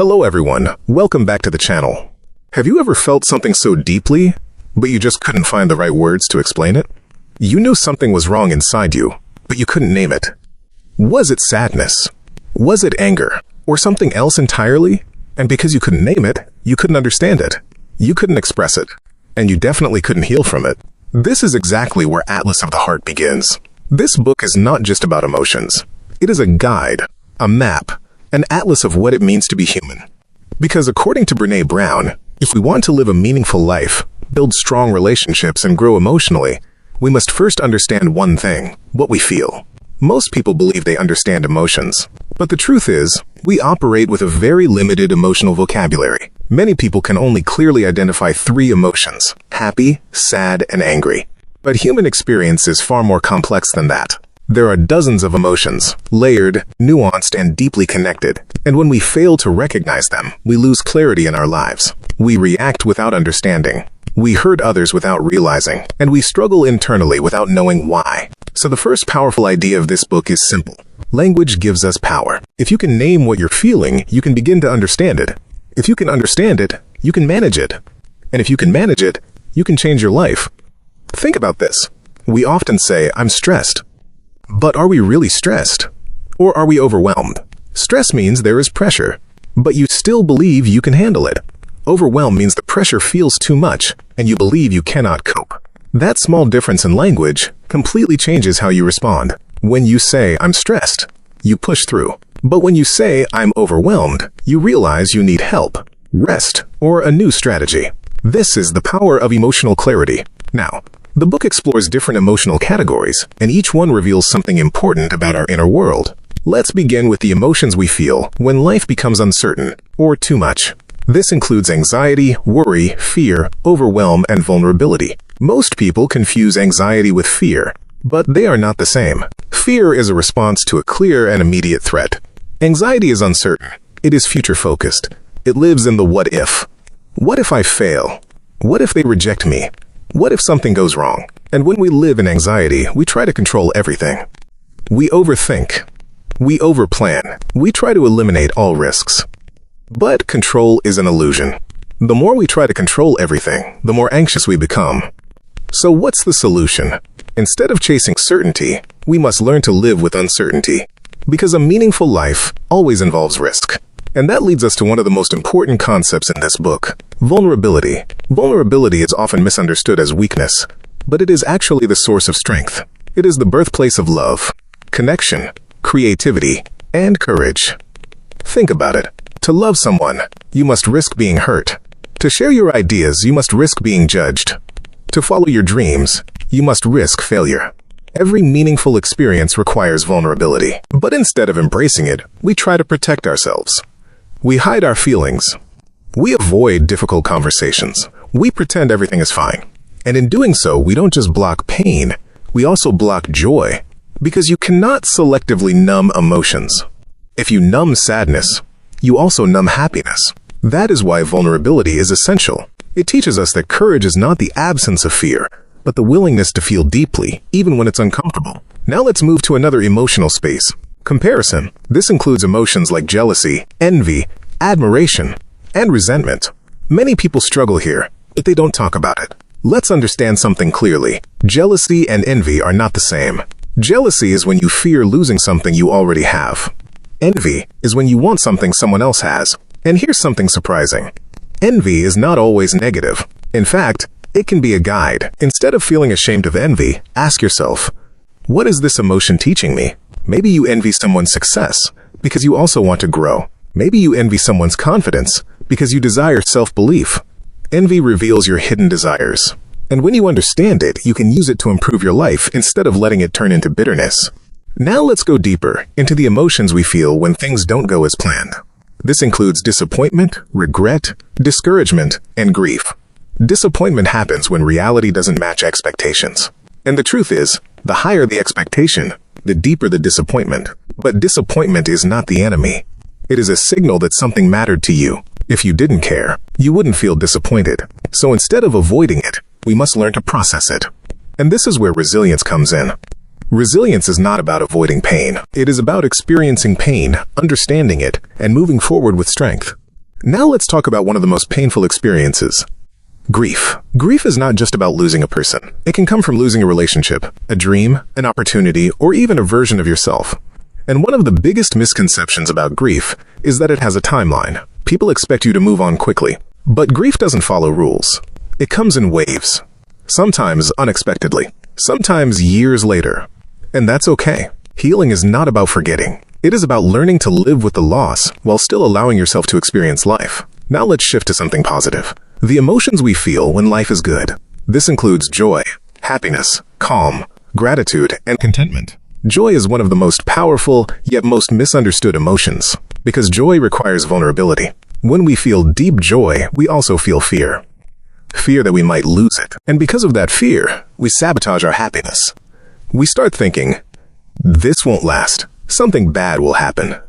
Hello everyone, welcome back to the channel. Have you ever felt something so deeply, but you just couldn't find the right words to explain it? You knew something was wrong inside you, but you couldn't name it. Was it sadness? Was it anger? Or something else entirely? And because you couldn't name it, you couldn't understand it. You couldn't express it. And you definitely couldn't heal from it. This is exactly where Atlas of the Heart begins. This book is not just about emotions. It is a guide, a map, an atlas of what it means to be human. Because according to Brené Brown, if we want to live a meaningful life, build strong relationships, and grow emotionally, we must first understand one thing, what we feel. Most people believe they understand emotions. But the truth is, we operate with a very limited emotional vocabulary. Many people can only clearly identify 3 emotions: happy, sad, and angry. But human experience is far more complex than that. There are dozens of emotions, layered, nuanced, and deeply connected. And when we fail to recognize them, we lose clarity in our lives. We react without understanding. We hurt others without realizing. And we struggle internally without knowing why. So the first powerful idea of this book is simple. Language gives us power. If you can name what you're feeling, you can begin to understand it. If you can understand it, you can manage it. And if you can manage it, you can change your life. Think about this. We often say, "I'm stressed." But are we really stressed? Or are we overwhelmed? Stress means there is pressure, but you still believe you can handle it. Overwhelm means the pressure feels too much, and you believe you cannot cope. That small difference in language completely changes how you respond. When you say, "I'm stressed," you push through. But when you say, "I'm overwhelmed," you realize you need help, rest, or a new strategy. This is the power of emotional clarity. Now, the book explores different emotional categories, and each one reveals something important about our inner world. Let's begin with the emotions we feel when life becomes uncertain or too much. This includes anxiety, worry, fear, overwhelm, and vulnerability. Most people confuse anxiety with fear, but they are not the same. Fear is a response to a clear and immediate threat. Anxiety is uncertain. It is future-focused. It lives in the what if. What if I fail? What if they reject me? What if something goes wrong? And when we live in anxiety, we try to control everything. We overthink. We overplan. We try to eliminate all risks. But control is an illusion. The more we try to control everything, the more anxious we become. So what's the solution? Instead of chasing certainty, we must learn to live with uncertainty. Because a meaningful life always involves risk. And that leads us to one of the most important concepts in this book: vulnerability. Vulnerability is often misunderstood as weakness, but it is actually the source of strength. It is the birthplace of love, connection, creativity, and courage. Think about it. To love someone, you must risk being hurt. To share your ideas, you must risk being judged. To follow your dreams, you must risk failure. Every meaningful experience requires vulnerability. But instead of embracing it, we try to protect ourselves. We hide our feelings. We avoid difficult conversations. We pretend everything is fine. And in doing so, we don't just block pain, we also block joy. Because you cannot selectively numb emotions. If you numb sadness, you also numb happiness. That is why vulnerability is essential. It teaches us that courage is not the absence of fear, but the willingness to feel deeply, even when it's uncomfortable. Now let's move to another emotional space: comparison. This includes emotions like jealousy, envy, admiration, and resentment. Many people struggle here, but they don't talk about it. Let's understand something clearly. Jealousy and envy are not the same. Jealousy is when you fear losing something you already have. Envy is when you want something someone else has. And here's something surprising. Envy is not always negative. In fact, it can be a guide. Instead of feeling ashamed of envy, ask yourself, what is this emotion teaching me? Maybe you envy someone's success because you also want to grow. Maybe you envy someone's confidence because you desire self-belief. Envy reveals your hidden desires. And when you understand it, you can use it to improve your life instead of letting it turn into bitterness. Now let's go deeper into the emotions we feel when things don't go as planned. This includes disappointment, regret, discouragement, and grief. Disappointment happens when reality doesn't match expectations. And the truth is, the higher the expectation, the deeper the disappointment. But disappointment is not the enemy. It is a signal that something mattered to you. If you didn't care, you wouldn't feel disappointed. So instead of avoiding it, we must learn to process it. And this is where resilience comes in. Resilience is not about avoiding pain. It is about experiencing pain, understanding it, and moving forward with strength. Now let's talk about one of the most painful experiences. Grief. Grief is not just about losing a person. It can come from losing a relationship, a dream, an opportunity, or even a version of yourself. And one of the biggest misconceptions about grief is that it has a timeline. People expect you to move on quickly. But grief doesn't follow rules. It comes in waves. Sometimes unexpectedly. Sometimes years later. And that's okay. Healing is not about forgetting. It is about learning to live with the loss while still allowing yourself to experience life. Now let's shift to something positive. The emotions we feel when life is good. This includes joy, happiness, calm, gratitude, and contentment. Joy is one of the most powerful, yet most misunderstood emotions, because joy requires vulnerability. When we feel deep joy, we also feel fear. Fear that we might lose it. And because of that fear, we sabotage our happiness. We start thinking, this won't last. Something bad will happen.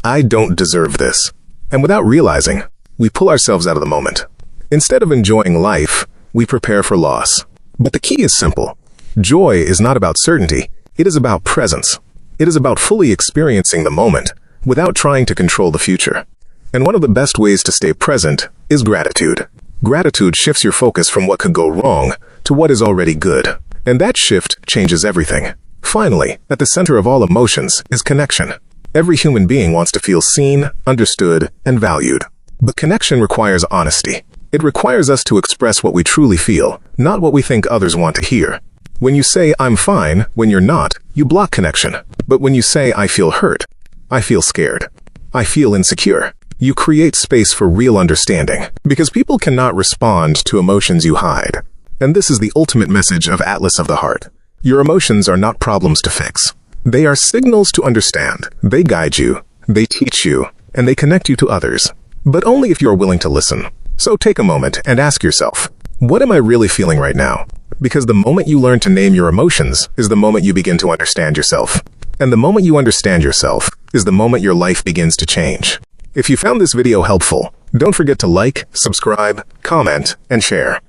I don't deserve this. And without realizing, we pull ourselves out of the moment. Instead of enjoying life, we prepare for loss. But the key is simple. Joy is not about certainty. It is about presence. It is about fully experiencing the moment without trying to control the future. And one of the best ways to stay present is gratitude. Gratitude shifts your focus from what could go wrong to what is already good. And that shift changes everything. Finally, at the center of all emotions is connection. Every human being wants to feel seen, understood, and valued. But connection requires honesty. It requires us to express what we truly feel, not what we think others want to hear. When you say, I'm fine, when you're not, you block connection. But when you say, I feel hurt, I feel scared, I feel insecure, you create space for real understanding. Because people cannot respond to emotions you hide. And this is the ultimate message of Atlas of the Heart. Your emotions are not problems to fix. They are signals to understand. They guide you, they teach you, and they connect you to others. But only if you are willing to listen. So take a moment and ask yourself, what am I really feeling right now? Because the moment you learn to name your emotions is the moment you begin to understand yourself. And the moment you understand yourself is the moment your life begins to change. If you found this video helpful, don't forget to like, subscribe, comment, and share.